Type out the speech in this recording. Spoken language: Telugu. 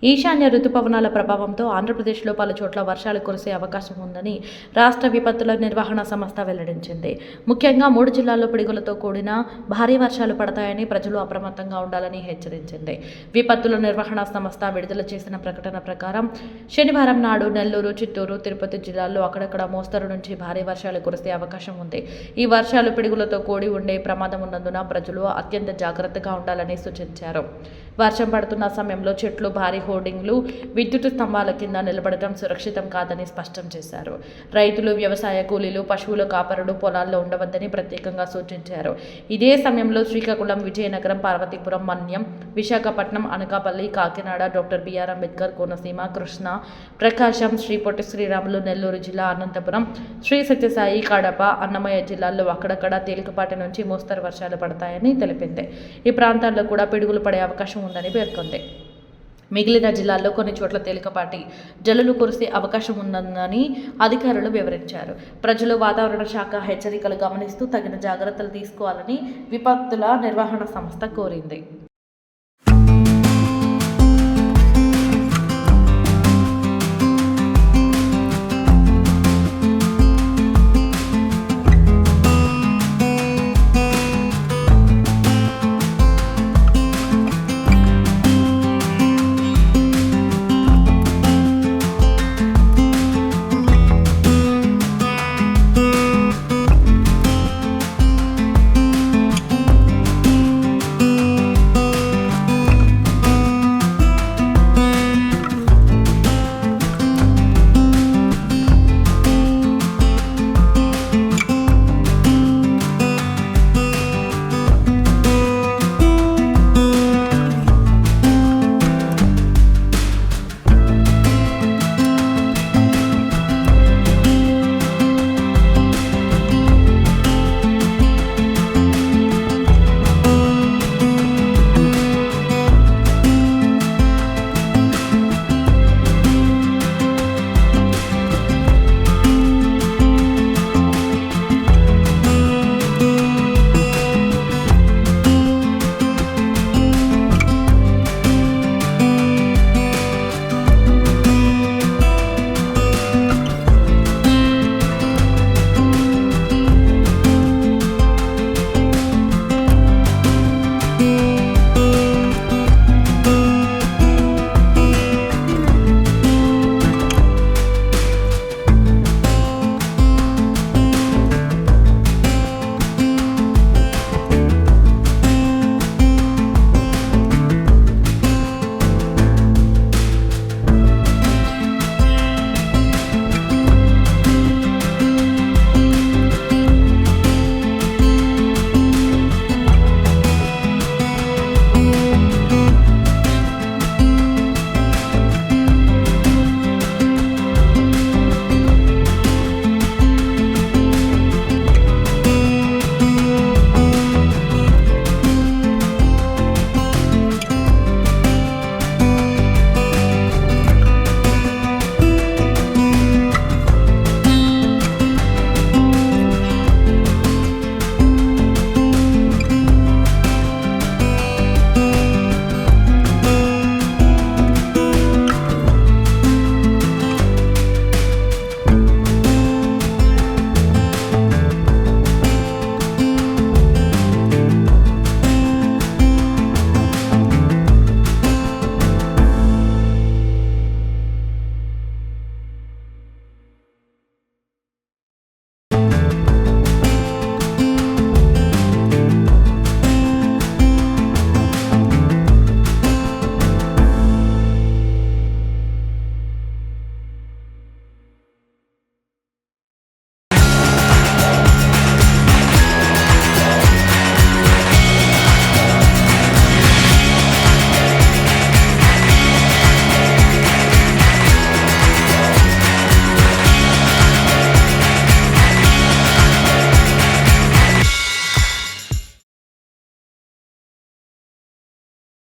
ఈశాన్య రుతుపవనాల ప్రభావంతో ఆంధ్రప్రదేశ్లో పలు చోట్ల వర్షాలు కురిసే అవకాశం ఉందని రాష్ట్ర విపత్తుల నిర్వహణ సంస్థ వెల్లడించింది. ముఖ్యంగా 3 జిల్లాల్లో పిడుగులతో కూడిన భారీ వర్షాలు పడతాయని ప్రజలు అప్రమత్తంగా ఉండాలని హెచ్చరించింది. విపత్తుల నిర్వహణ సంస్థ విడుదల చేసిన ప్రకటన ప్రకారం శనివారం నాడు నెల్లూరు, చిత్తూరు, తిరుపతి జిల్లాల్లో అక్కడక్కడ మోస్తరు నుంచి భారీ వర్షాలు కురిసే అవకాశం ఉంది. ఈ వర్షాలు పిడుగులతో కూడి ఉండే ప్రమాదం ఉన్నందున ప్రజలు అత్యంత జాగ్రత్తగా ఉండాలని సూచించారు. వర్షం పడుతున్న సమయంలో చెట్లు, భారీ హోర్డింగ్లు, విద్యుత్ స్తంభాల కింద నిలబడటం సురక్షితం కాదని స్పష్టం చేశారు. రైతులు, వ్యవసాయ కూలీలు, పశువుల కాపరులు పొలాల్లో ఉండవద్దని ప్రత్యేకంగా సూచించారు. ఇదే సమయంలో శ్రీకాకుళం, విజయనగరం, పార్వతీపురం, మన్యం, విశాఖపట్నం, అనకాపల్లి, కాకినాడ, డాక్టర్ బిఆర్ అంబేద్కర్, కోనసీమ, కృష్ణా, ప్రకాశం, శ్రీ పొట్టి శ్రీరాములు, నెల్లూరు జిల్లా, అనంతపురం, శ్రీ సత్యసాయి, కడప, అన్నమయ్య జిల్లాల్లో అక్కడక్కడ తేలికపాటి నుంచి మోస్తరు వర్షాలు పడతాయని తెలిపింది. ఈ ప్రాంతాల్లో కూడా పిడుగులు పడే అవకాశం ఉందని పేర్కొంది. మిగిలిన జిల్లాల్లో కొన్ని చోట్ల తేలికపాటి జల్లులు కురిసే అవకాశం ఉందని అధికారులు వివరించారు. ప్రజలు వాతావరణ శాఖ హెచ్చరికలు గమనిస్తూ తగిన జాగ్రత్తలు తీసుకోవాలని విపత్తుల నిర్వహణ సంస్థ కోరింది.